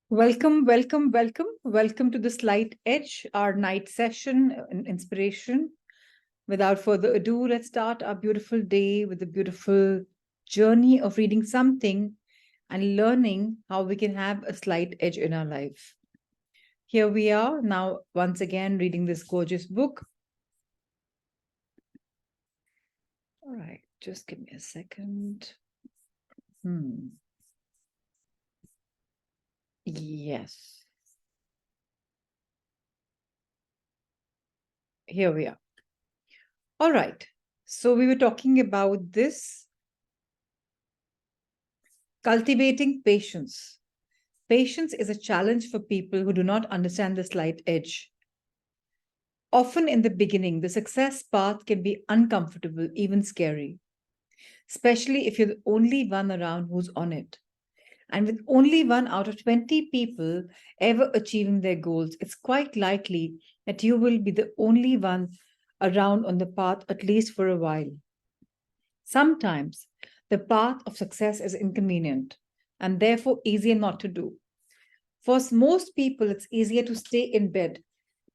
Welcome, welcome, welcome. Welcome to the Slight Edge, our night session in inspiration. Without further ado, let's start our beautiful day with a beautiful journey of reading something and learning how we can have a slight edge in our life. Here we are now, once again, reading this gorgeous book. All right, just give me a second. Yes. Here we are. All right. So we were talking about this cultivating patience. Patience is a challenge for people who do not understand the slight edge. Often in the beginning, the success path can be uncomfortable, even scary, especially if you're the only one around who's on it. And with only one out of 20 people ever achieving their goals, it's quite likely that you will be the only one around on the path, at least for a while. Sometimes the path of success is inconvenient and therefore easier not to do. For most people, it's easier to stay in bed.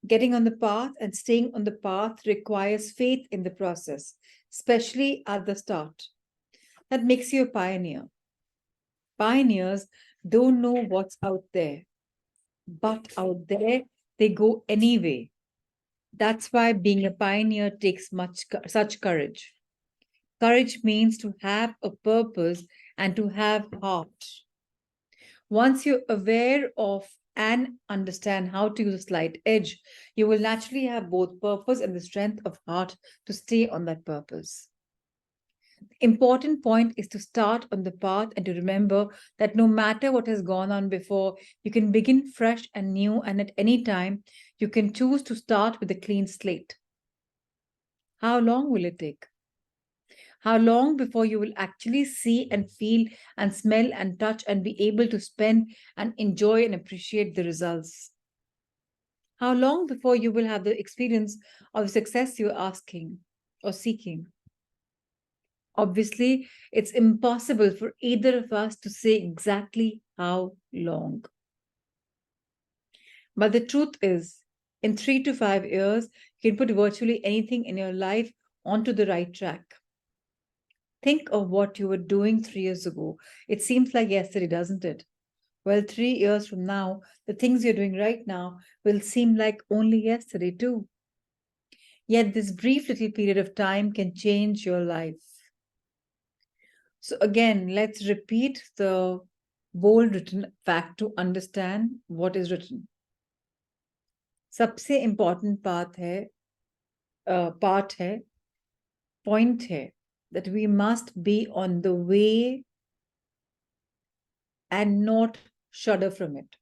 Getting on the path and staying on the path requires faith in the process, especially at the start. That makes you a pioneer. Pioneers don't know what's out there, but out there they go anyway. That's why being a pioneer takes such courage. Courage means to have a purpose and to have heart. Once you're aware of and understand how to use a slight edge, you will naturally have both purpose and the strength of heart to stay on that purpose. Important point is to start on the path and to remember that no matter what has gone on before, you can begin fresh and new, and at any time, you can choose to start with a clean slate. How long will it take? How long before you will actually see and feel and smell and touch and be able to spend and enjoy and appreciate the results? How long before you will have the experience of the success you're asking or seeking? Obviously, it's impossible for either of us to say exactly how long. But the truth is, in 3 to 5 years, you can put virtually anything in your life onto the right track. Think of what you were doing 3 years ago. It seems like yesterday, doesn't it? Well, 3 years from now, the things you're doing right now will seem like only yesterday, too. Yet, this brief little period of time can change your life. So, again, let's repeat the bold written fact to understand what is written. सबसे important part है, point है, that we must be on the way and not shudder from it.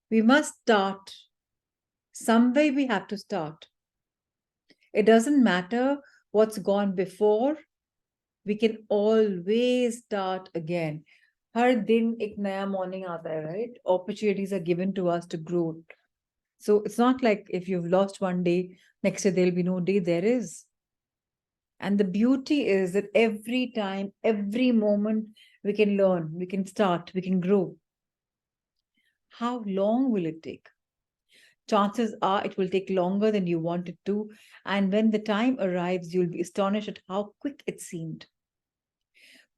We must start. Somewhere we have to start. It doesn't matter what's gone before. We can always start again. हर दिन एक नया morning आता है, right? Opportunities are given to us to grow. So it's not like if you've lost one day, next day there'll be no day. There is. And the beauty is that every time, every moment, we can learn, we can start, we can grow. How long will it take? Chances are it will take longer than you want it to. And when the time arrives, you'll be astonished at how quick it seemed.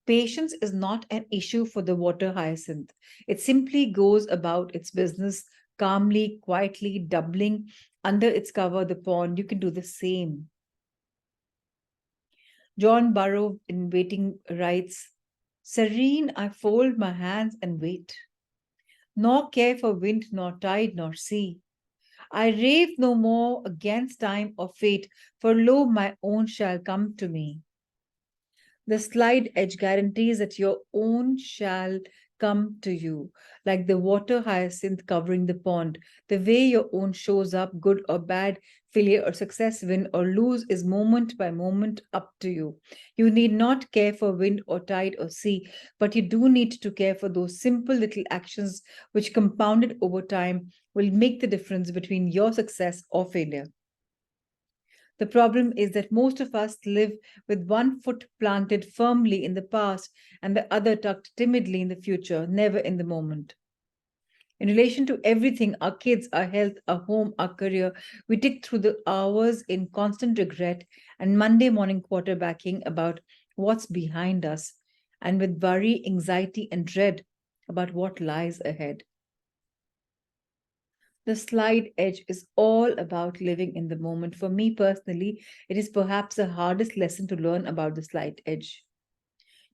Patience is not an issue for the water hyacinth. It simply goes about its business calmly, quietly, doubling under its cover the pond. You can do the same. John Burroughs in Waiting writes, "Serene, I fold my hands and wait, nor care for wind, nor tide, nor sea. I rave no more against time or fate, for lo, my own shall come to me." The slide edge guarantees that your own shall come to you, like the water hyacinth covering the pond. The way your own shows up, good or bad, failure or success, win or lose, is moment by moment up to you. You need not care for wind or tide or sea, but you do need to care for those simple little actions which, compounded over time, will make the difference between your success or failure. The problem is that most of us live with one foot planted firmly in the past and the other tucked timidly in the future, never in the moment. In relation to everything, our kids, our health, our home, our career, we tick through the hours in constant regret and Monday morning quarterbacking about what's behind us, and with worry, anxiety, and dread about what lies ahead. The slight edge is all about living in the moment. For me personally, it is perhaps the hardest lesson to learn about the slight edge.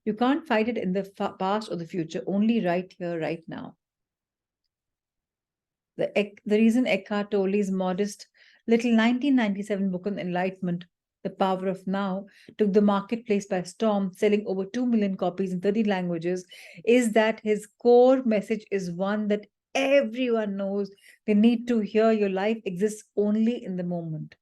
You can't fight it in the past or the future, only right here, right now. The reason Eckhart Tolle's modest little 1997 book on enlightenment, The Power of Now, took the marketplace by storm, selling over 2 million copies in 30 languages, is that his core message is one that everyone knows they need to hear. Your life exists only in the moment.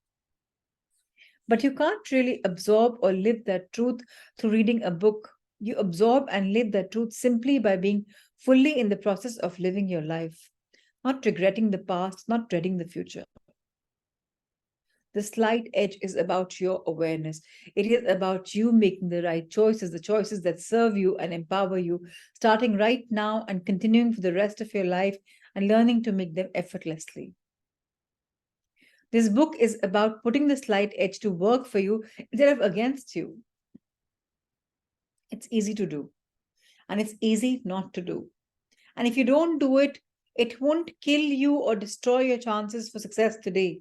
But you can't really absorb or live that truth through reading a book. You absorb and live that truth simply by being fully in the process of living your life, not regretting the past, not dreading the future. The slight edge is about your awareness. It is about you making the right choices, the choices that serve you and empower you, starting right now and continuing for the rest of your life and learning to make them effortlessly. This book is about putting the slight edge to work for you instead of against you. It's easy to do, and it's easy not to do. And if you don't do it, it won't kill you or destroy your chances for success today.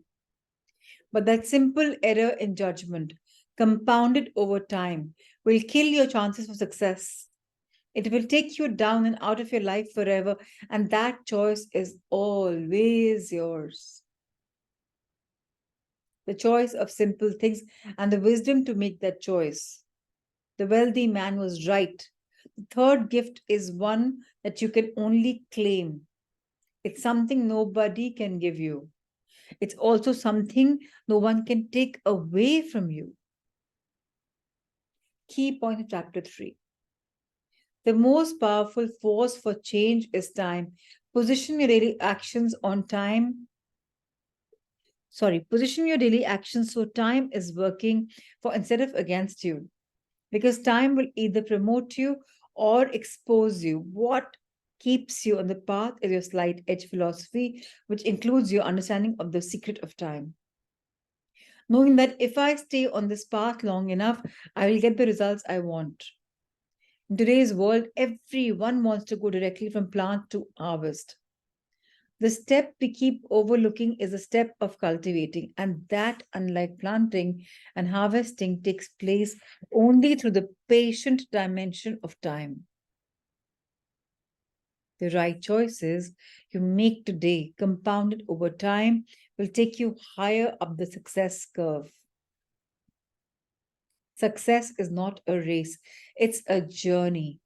But that simple error in judgment, compounded over time, will kill your chances for success. It will take you down and out of your life forever, and that choice is always yours. The choice of simple things and the wisdom to make that choice. The wealthy man was right. The third gift is one that you can only claim. It's something nobody can give you. It's also something no one can take away from you. Key point of chapter 3. The most powerful force for change is time. Position your daily actions on time. Position your daily actions so time is working for instead of against you. Because time will either promote you or expose you. What keeps you on the path is your slight edge philosophy, which includes your understanding of the secret of time. Knowing that if I stay on this path long enough, I will get the results I want. In today's world, everyone wants to go directly from plant to harvest. The step we keep overlooking is the step of cultivating, and that, unlike planting and harvesting, takes place only through the patient dimension of time. The right choices you make today, compounded over time, will take you higher up the success curve. Success is not a race, it's a journey.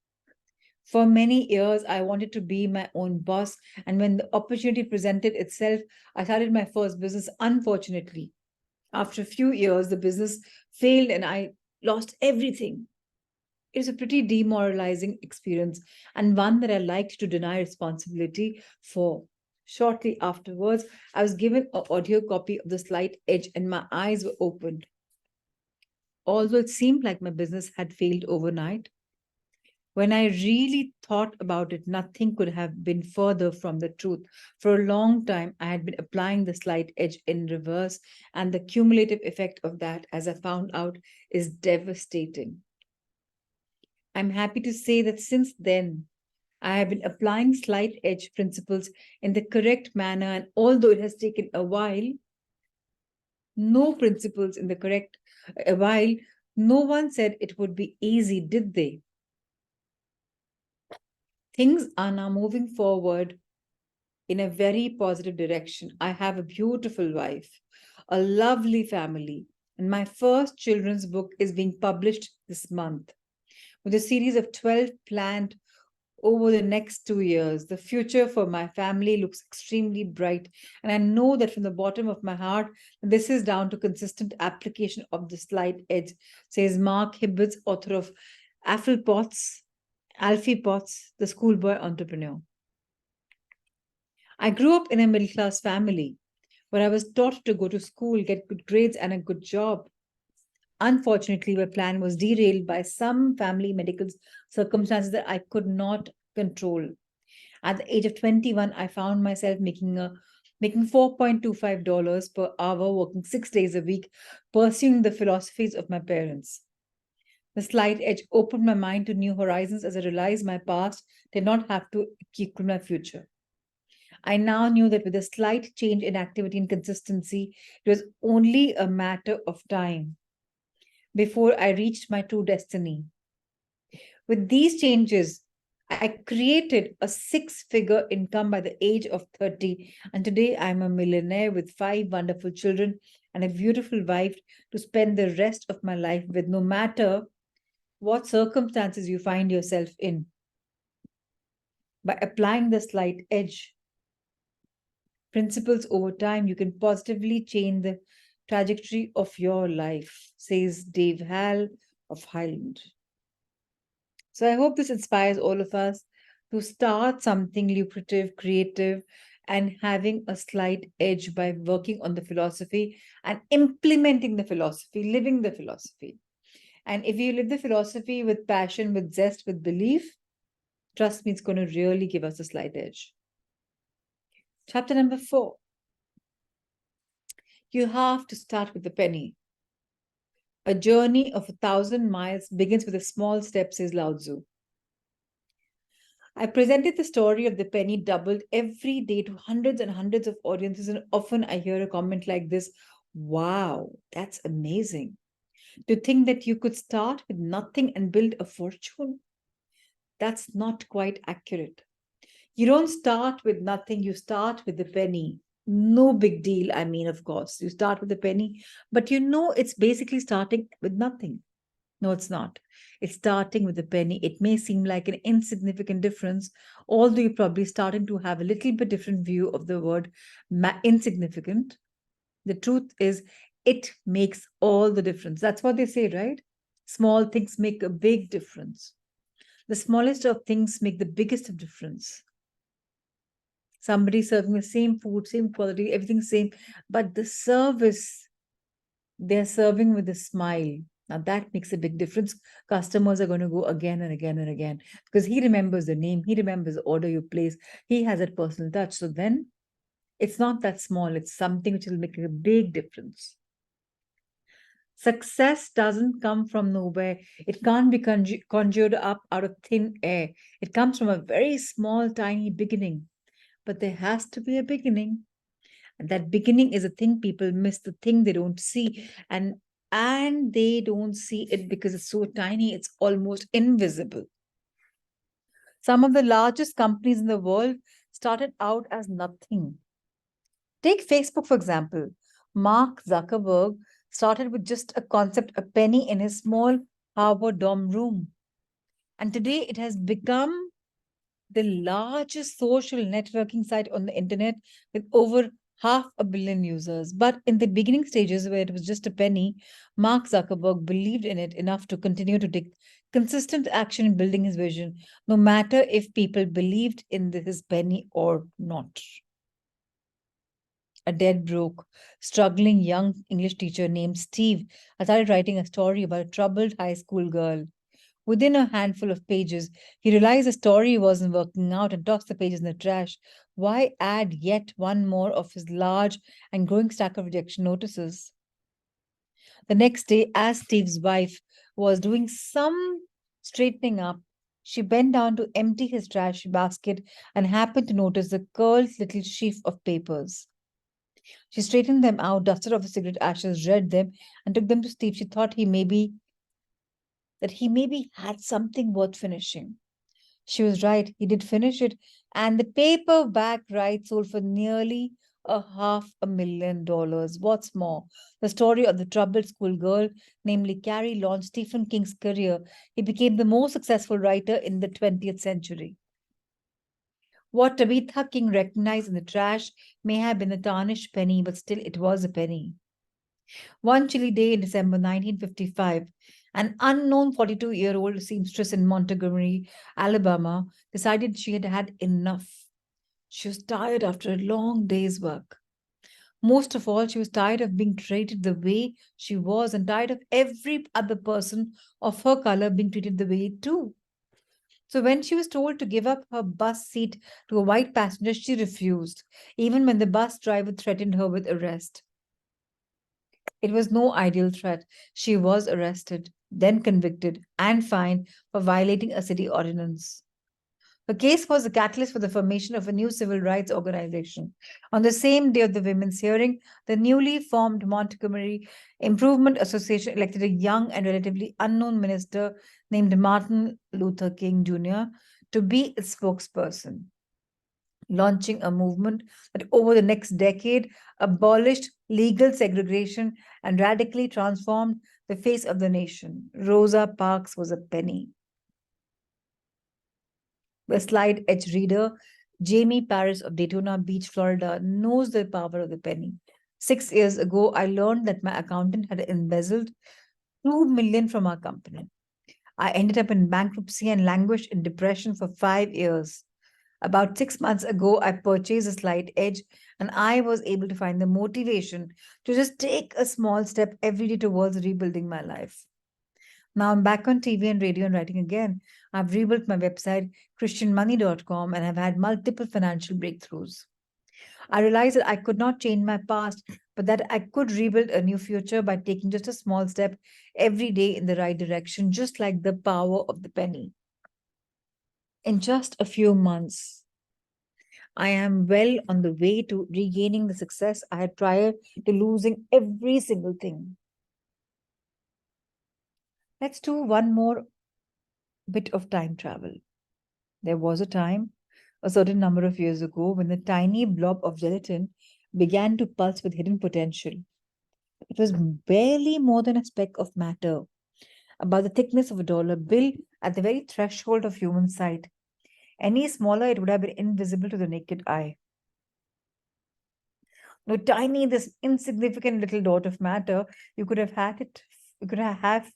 For many years, I wanted to be my own boss. And when the opportunity presented itself, I started my first business. Unfortunately, after a few years, the business failed and I lost everything. It was a pretty demoralizing experience and one that I liked to deny responsibility for. Shortly afterwards, I was given an audio copy of The Slight Edge and my eyes were opened. Although it seemed like my business had failed overnight, when I really thought about it, nothing could have been further from the truth. For a long time, I had been applying the slight edge in reverse, and the cumulative effect of that, as I found out, is devastating. I'm happy to say that since then, I have been applying slight edge principles in the correct manner, and although it has taken a while, no principles in the correct a while, no one said it would be easy, did they? Things are now moving forward in a very positive direction. I have a beautiful wife, a lovely family, and my first children's book is being published this month. With a series of 12 planned over the next 2 years, the future for my family looks extremely bright. And I know that from the bottom of my heart, this is down to consistent application of the slight edge, says Mark Hibbets, author of Alfie Potts, the schoolboy entrepreneur. I grew up in a middle class family where I was taught to go to school, get good grades, and a good job. Unfortunately, my plan was derailed by some family medical circumstances that I could not control. At the age of 21, I found myself making $4.25 per hour, working 6 days a week, pursuing the philosophies of my parents. The slight edge opened my mind to new horizons as I realized my past did not have to equal my future. I now knew that with a slight change in activity and consistency, it was only a matter of time before I reached my true destiny. With these changes, I created a six-figure income by the age of 30, and today I'm a millionaire with five wonderful children and a beautiful wife to spend the rest of my life with, no matter what circumstances you find yourself in. By applying the slight edge principles over time, you can positively change the trajectory of your life, says Dave Hall of Highland. So I hope this inspires all of us to start something lucrative, creative, and having a slight edge by working on the philosophy and implementing the philosophy, living the philosophy. And if you live the philosophy with passion, with zest, with belief, trust me, it's going to really give us a slight edge. Chapter number 4. You have to start with the penny. A journey of 1,000 miles begins with a small step, says Lao Tzu. I presented the story of the penny doubled every day to hundreds and hundreds of audiences, and often I hear a comment like this: wow, that's amazing. To think that you could start with nothing and build a fortune? That's not quite accurate. You don't start with nothing, you start with the penny. No big deal. I mean, of course, you start with the penny, but it's basically starting with nothing. No, it's not. It's starting with the penny. It may seem like an insignificant difference, although you're probably starting to have a little bit different view of the word insignificant. The truth is, it makes all the difference. That's what they say, right? Small things make a big difference. The smallest of things make the biggest of difference. Somebody serving the same food, same quality, everything same, but the service they're serving with a smile. Now that makes a big difference. Customers are going to go again and again and again because he remembers the name, he remembers the order you place, he has that personal touch. So then it's not that small, it's something which will make a big difference. Success doesn't come from nowhere. It can't be conjured up out of thin air. It comes from a very small, tiny beginning. But there has to be a beginning. And that beginning is a thing people miss, the thing they don't see. And they don't see it because it's so tiny, it's almost invisible. Some of the largest companies in the world started out as nothing. Take Facebook, for example. Mark Zuckerberg started with just a concept, a penny in his small Harvard dorm room. And today it has become the largest social networking site on the internet with over 500 million users. But in the beginning stages, where it was just a penny, Mark Zuckerberg believed in it enough to continue to take consistent action in building his vision, no matter if people believed in his penny or not. A dead broke, struggling young English teacher named Steve started writing a story about a troubled high school girl. Within a handful of pages, he realized the story wasn't working out and tossed the pages in the trash. Why add yet one more of his large and growing stack of rejection notices? The next day, as Steve's wife was doing some straightening up, she bent down to empty his trash basket and happened to notice the curled little sheaf of papers. She straightened them out, dusted off the cigarette ashes, read them, and took them to Steve. She thought he maybe had something worth finishing. She was right. He did finish it, and the paperback right sold for nearly $500,000. What's more, the story of the troubled schoolgirl, namely Carrie, launched Stephen King's career. He became the most successful writer in the 20th century. What Tabitha King recognized in the trash may have been a tarnished penny, but still it was a penny. One chilly day in December 1955, an unknown 42-year-old seamstress in Montgomery, Alabama, decided she had had enough. She was tired after a long day's work. Most of all, she was tired of being treated the way she was and tired of every other person of her color being treated the way too. So when she was told to give up her bus seat to a white passenger, she refused, even when the bus driver threatened her with arrest. It was no ideal threat. She was arrested, then convicted, and fined for violating a city ordinance. Her case was the catalyst for the formation of a new civil rights organization. On the same day of the women's hearing, the newly formed Montgomery Improvement Association elected a young and relatively unknown minister named Martin Luther King Jr. to be its spokesperson, launching a movement that over the next decade abolished legal segregation and radically transformed the face of the nation. Rosa Parks was a penny. The slide edge reader, Jamie Paris of Daytona Beach, Florida, knows the power of the penny. 6 years ago, I learned that my accountant had embezzled 2 million from our company. I ended up in bankruptcy and languished in depression for 5 years. About 6 months ago, I purchased a slide edge and I was able to find the motivation to just take a small step every day towards rebuilding my life. Now I'm back on TV and radio and writing again. I've rebuilt my website, christianmoney.com, and have had multiple financial breakthroughs. I realized that I could not change my past, but that I could rebuild a new future by taking just a small step every day in the right direction, just like the power of the penny. In just a few months, I am well on the way to regaining the success I had prior to losing every single thing. Let's do one more bit of time travel. There was a time, a certain number of years ago, when the tiny blob of gelatin began to pulse with hidden potential. It was barely more than a speck of matter, about the thickness of a dollar bill at the very threshold of human sight. Any smaller, it would have been invisible to the naked eye. No, tiny, this insignificant little dot of matter, you could have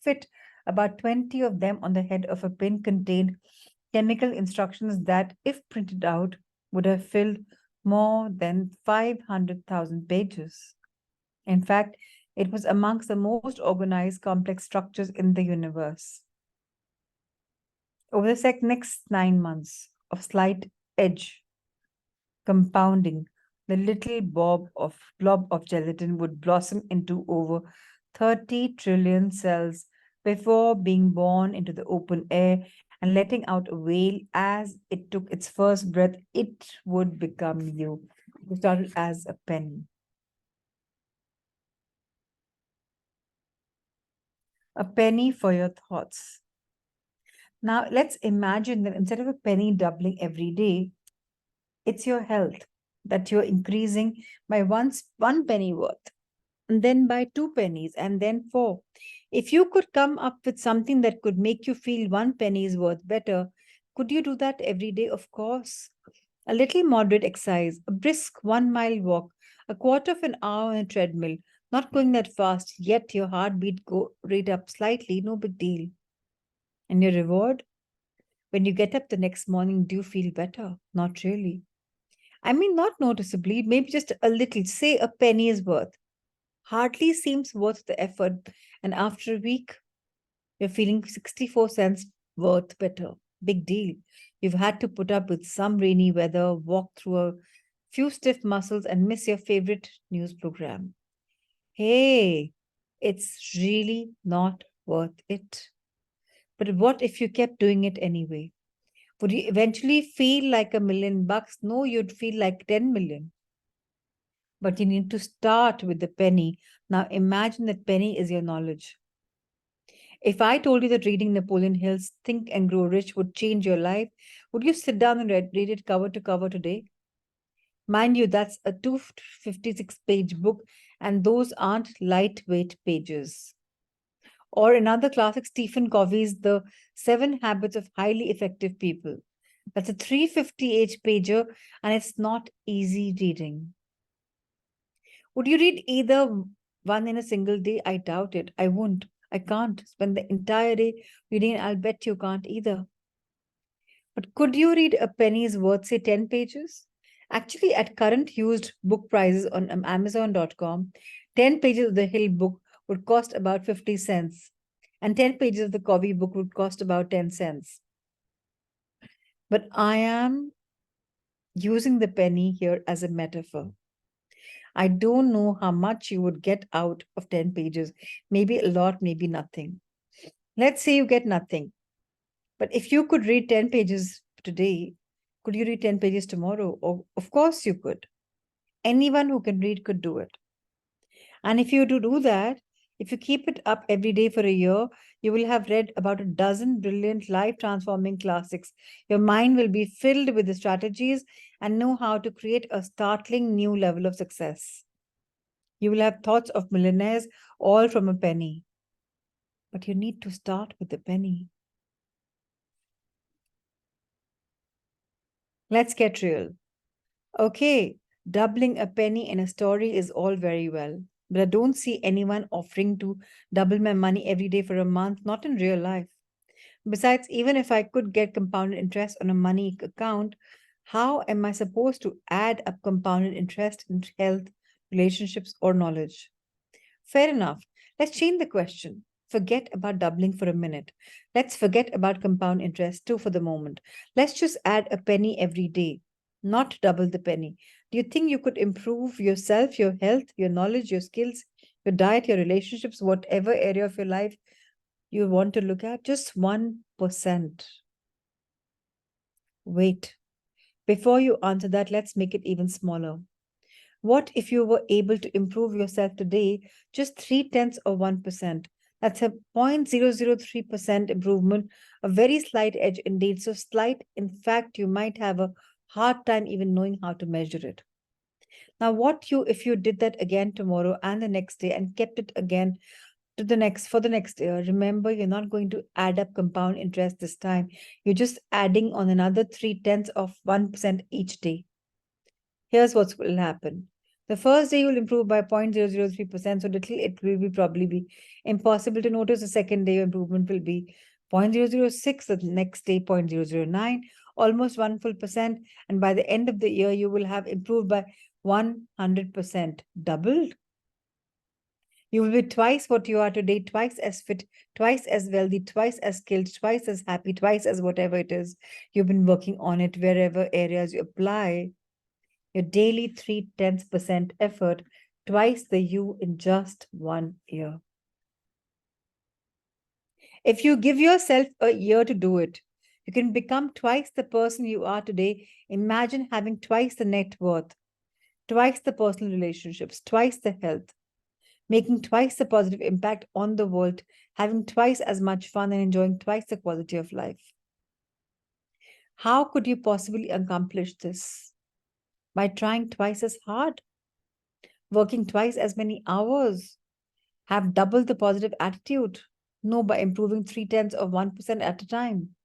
fit about 20 of them on the head of a pin contained chemical instructions that, if printed out, would have filled more than 500,000 pages. In fact, it was amongst the most organized, complex structures in the universe. Over the next 9 months of slight edge compounding, the little blob of gelatin would blossom into over 30 trillion cells before being born into the open air and letting out a wail as it took its first breath. It would become you. It started as a penny. A penny for your thoughts. Now, let's imagine that instead of a penny doubling every day, it's your health that you're increasing by one penny worth, and then by 2 pennies, and then 4. If you could come up with something that could make you feel 1 penny's worth better, could you do that every day? Of course. A little moderate exercise, a brisk 1 mile walk, a quarter of an hour on a treadmill, not going that fast, yet your heartbeat go rate up slightly, no big deal. And your reward? When you get up the next morning, do you feel better? Not really. I mean, not noticeably, maybe just a little, say a penny's worth. Hardly seems worth the effort. And after a week, you're feeling 64 cents worth better. Big deal. You've had to put up with some rainy weather, walk through a few stiff muscles, and miss your favorite news program. Hey, it's really not worth it. But what if you kept doing it anyway? Would you eventually feel like $1 million? No, you'd feel like 10 million. But you need to start with the penny. Now imagine that penny is your knowledge. If I told you that reading Napoleon Hill's Think and Grow Rich would change your life, would you sit down and read it cover to cover today? Mind you, that's a 256-page book, and those aren't lightweight pages. Or another classic, Stephen Covey's The 7 Habits of Highly Effective People. That's a 358 pager, and it's not easy reading. Would you read either one in a single day? I doubt it. I won't. I can't spend the entire day reading. I'll bet you can't either. But could you read a penny's worth, say 10 pages? Actually, at current used book prices on Amazon.com, 10 pages of the Hill book would cost about 50 cents, and 10 pages of the Covey book would cost about 10 cents. But I am using the penny here as a metaphor. I don't know how much you would get out of 10 pages. Maybe a lot, maybe nothing. Let's say you get nothing. But if you could read 10 pages today, could you read 10 pages tomorrow? Oh, of course you could. Anyone who can read could do it. And if you do that, if you keep it up every day for a year, you will have read about a dozen brilliant life transforming classics. Your mind will be filled with the strategies and know how to create a startling new level of success. You will have thoughts of millionaires all from a penny. But you need to start with the penny. Let's get real. Okay, doubling a penny in a story is all very well, but I don't see anyone offering to double my money every day for a month, not in real life. Besides, even if I could get compounded interest on a money account, how am I supposed to add up compounded interest in health, relationships, or knowledge? Fair enough. Let's change the question. Forget about doubling for a minute. Let's forget about compound interest too for the moment. Let's just add a penny every day, not double the penny. Do you think you could improve yourself, your health, your knowledge, your skills, your diet, your relationships, whatever area of your life you want to look at? Just 1%. Wait. Before you answer that, let's make it even smaller. What if you were able to improve yourself today just 3/10 of 1%? That's a 0.003% improvement, a very slight edge indeed. So slight, in fact, you might have a hard time even knowing how to measure it. Now, what you if you did that again tomorrow and the next day and kept it again to the next for the next year? Remember, you're not going to add up compound interest this time. You're just adding on another 3/10 of 1% each day. Here's what will happen. The first day you'll improve by 0.003%, so little it will be probably be impossible to notice. The second day your improvement will be 0.006, the next day 0.009, almost 1 full percent. And by the end of the year, you will have improved by 100%, doubled. You will be twice what you are today, twice as fit, twice as wealthy, twice as skilled, twice as happy, twice as whatever it is you've been working on it, wherever areas you apply your daily 0.3% effort, twice the you in just 1 year. If you give yourself a year to do it, you can become twice the person you are today. Imagine having twice the net worth, twice the personal relationships, twice the health, making twice the positive impact on the world, having twice as much fun, and enjoying twice the quality of life. How could you possibly accomplish this? By trying twice as hard, working twice as many hours, have double the positive attitude? No, by improving 0.3 of 1% at a time.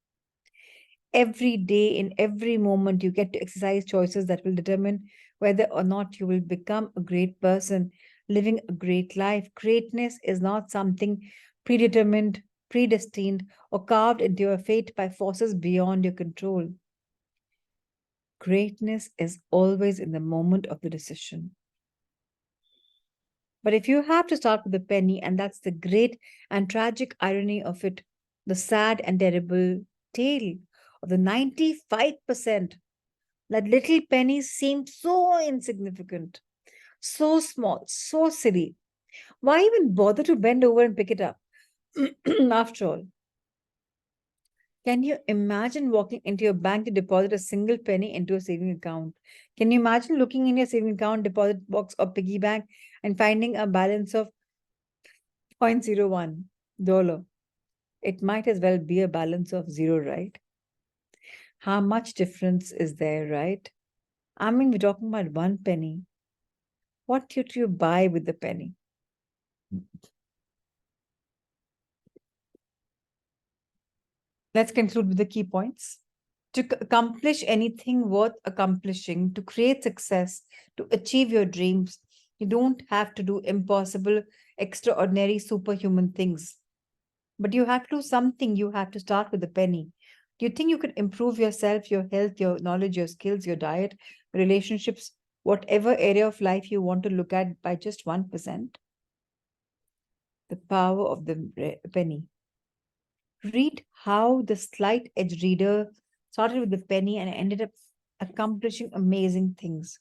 Every day, in every moment, you get to exercise choices that will determine whether or not you will become a great person, living a great life. Greatness is not something predetermined, predestined, or carved into your fate by forces beyond your control. Greatness is always in the moment of the decision. But if you have to start with a penny, and that's the great and tragic irony of it, the sad and terrible tale of the 95% that little pennies seem so insignificant, so small, so silly. Why even bother to bend over and pick it up? After all, can you imagine walking into your bank to deposit a single penny into a saving account? Can you imagine looking in your saving account, deposit box, or piggy bank and finding a balance of $0.01? It might as well be a balance of zero, right? How much difference is there, right? I mean, we're talking about 1 penny. What did you buy with the penny? Let's conclude with the key points. To accomplish anything worth accomplishing, to create success, to achieve your dreams, you don't have to do impossible, extraordinary, superhuman things. But you have to do something. You have to start with a penny. Do you think you could improve yourself, your health, your knowledge, your skills, your diet, relationships, whatever area of life you want to look at by just 1%? The power of the penny. Read how the slight edge reader Started with the penny and ended up accomplishing amazing things.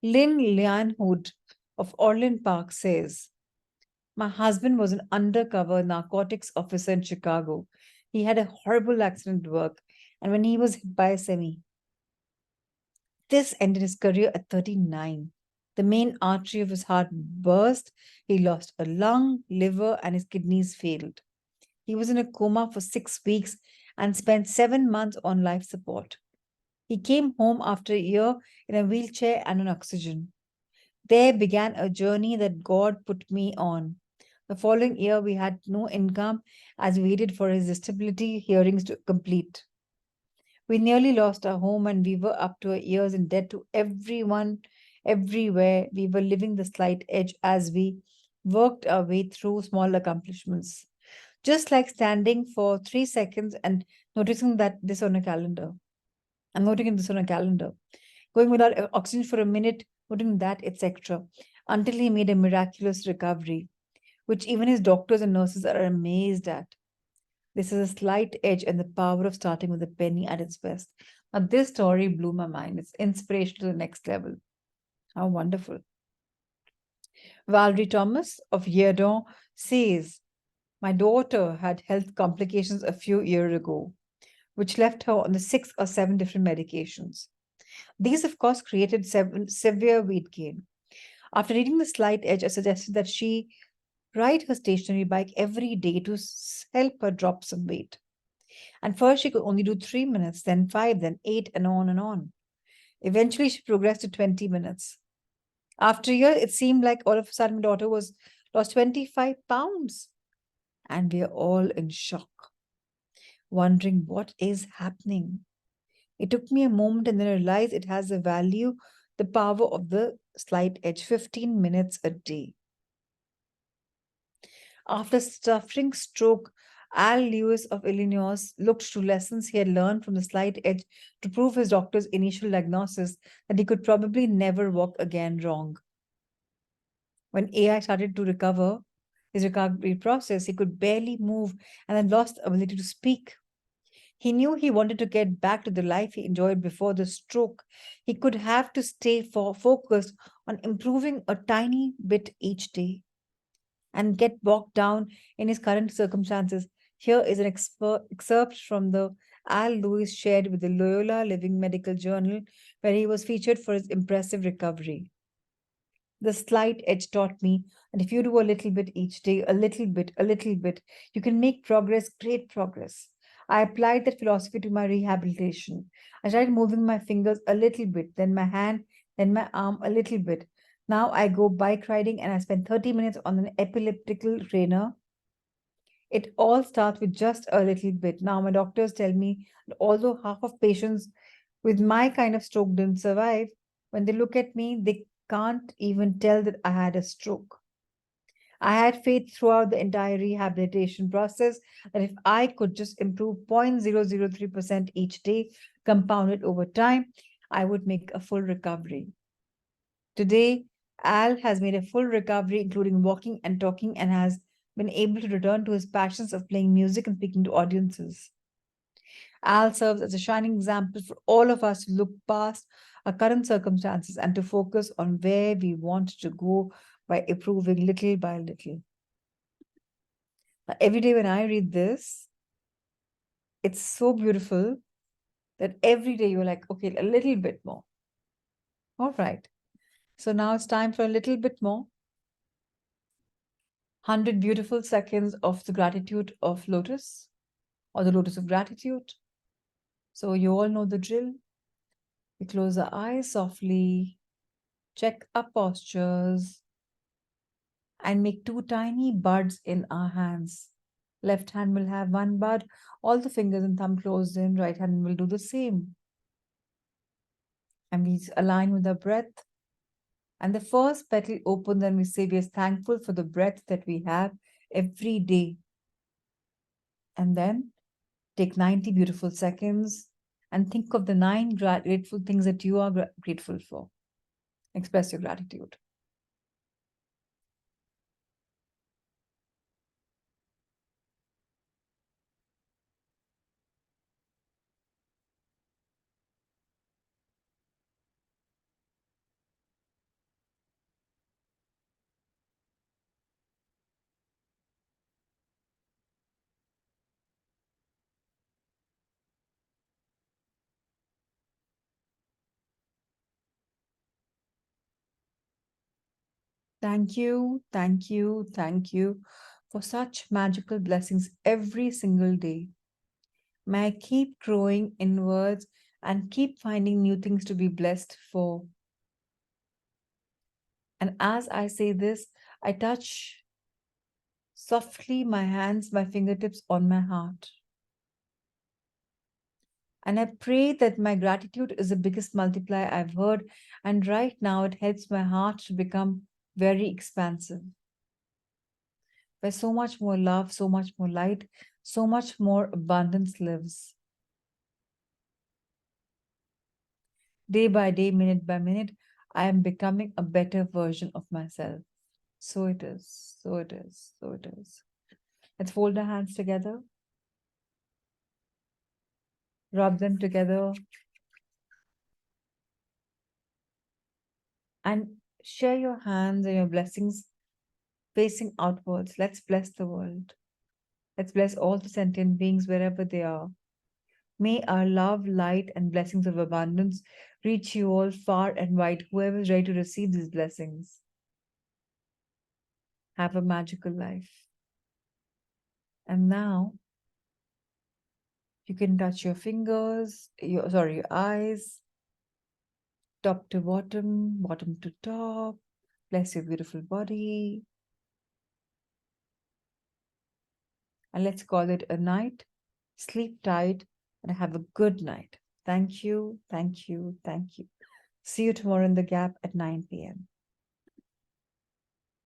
Lynn Lianhood of Orland Park says, my husband was an undercover narcotics officer in Chicago. He had a horrible accident at work, and when he was hit by a semi, this ended his career at 39. The main artery of his heart burst. He lost a lung, liver, and his kidneys failed. He was in a coma for 6 weeks and spent 7 months on life support. He came home after a year in a wheelchair and on oxygen. There began a journey that God put me on. The following year, we had no income as we waited for his disability hearings to complete. We nearly lost our home and we were up to our ears in debt to everyone, everywhere. We were living the slight edge as we worked our way through small accomplishments. Just like standing for 3 seconds and noticing that this on a calendar. I'm noting this on a calendar. Going without oxygen for a minute, noting that, etc. Until he made a miraculous recovery, which even his doctors and nurses are amazed at. This is a slight edge and the power of starting with a penny at its best. Now, this story blew my mind. It's inspirational to the next level. How wonderful. Valerie Thomas of Yerdon says, my daughter had health complications a few years ago, which left her on the 6 or 7 different medications. These, of course, created severe weight gain. After reading the slight edge, I suggested that she ride her stationary bike every day to help her drop some weight. And first, she could only do 3 minutes, then 5, then 8, and on and on. Eventually, she progressed to 20 minutes. After a year, it seemed like all of a sudden my daughter was lost 25 pounds. And we are all in shock, wondering what is happening. It took me a moment and then I realized it has the value, the power of the slight edge, 15 minutes a day. After suffering stroke, Al Lewis of Illinois looked to lessons he had learned from the slight edge to prove his doctor's initial diagnosis that he could probably never walk again wrong. When AI started to recover his recovery process, he could barely move and then lost the ability to speak. He knew he wanted to get back to the life he enjoyed before the stroke. He could have to stay focused on improving a tiny bit each day and get bogged down in his current circumstances. Here is an excerpt from the Al Lewis shared with the Loyola Living Medical Journal, where he was featured for his impressive recovery. The slight edge taught me that if you do a little bit each day, a little bit, you can make progress, great progress. I applied that philosophy to my rehabilitation. I started moving my fingers a little bit, then my hand, then my arm a little bit. Now I go bike riding and I spend 30 minutes on an epileptical trainer. It all starts with just a little bit. Now my doctors tell me that although half of patients with my kind of stroke didn't survive, when they look at me, they can't even tell that I had a stroke. I had faith throughout the entire rehabilitation process that if I could just improve 0.003% each day, compounded over time, I would make a full recovery. Today, Al has made a full recovery, including walking and talking, and has been able to return to his passions of playing music and speaking to audiences. Al serves as a shining example for all of us to look past our current circumstances and to focus on where we want to go by improving little by little. Now, every day when I read this, it's so beautiful that every day you're like, okay, a little bit more. All right. So now it's time for a little bit more. 100 beautiful seconds of the gratitude of lotus or the lotus of gratitude. So you all know the drill. We close our eyes softly, check our postures, and make 2 tiny buds in our hands. Left hand will have 1 bud, all the fingers and thumb closed in, right hand will do the same. And we align with our breath. And the first petal opens and we say we are thankful for the breath that we have every day. And then take 90 beautiful seconds and think of the 9 grateful things that you are grateful for. Express your gratitude. Thank you, thank you, thank you for such magical blessings every single day. May I keep growing inwards and keep finding new things to be blessed for. And as I say this, I touch softly my hands, my fingertips on my heart. And I pray that my gratitude is the biggest multiplier I've heard. And right now, it helps my heart to become very expansive, where so much more love, so much more light, so much more abundance lives. Day by day, minute by minute, I am becoming a better version of myself. So it is, so it is, so it is. Let's fold our hands together, rub them together, and share your hands and your blessings facing outwards. Let's bless the world. Let's bless all the sentient beings wherever they are. May our love, light, and blessings of abundance reach you all far and wide, whoever is ready to receive these blessings. Have a magical life. And now you can touch your fingers, your eyes, top to bottom, bottom to top. Bless your beautiful body. And let's call it a night. Sleep tight and have a good night. Thank you, thank you, thank you. See you tomorrow in the gap at 9 p.m.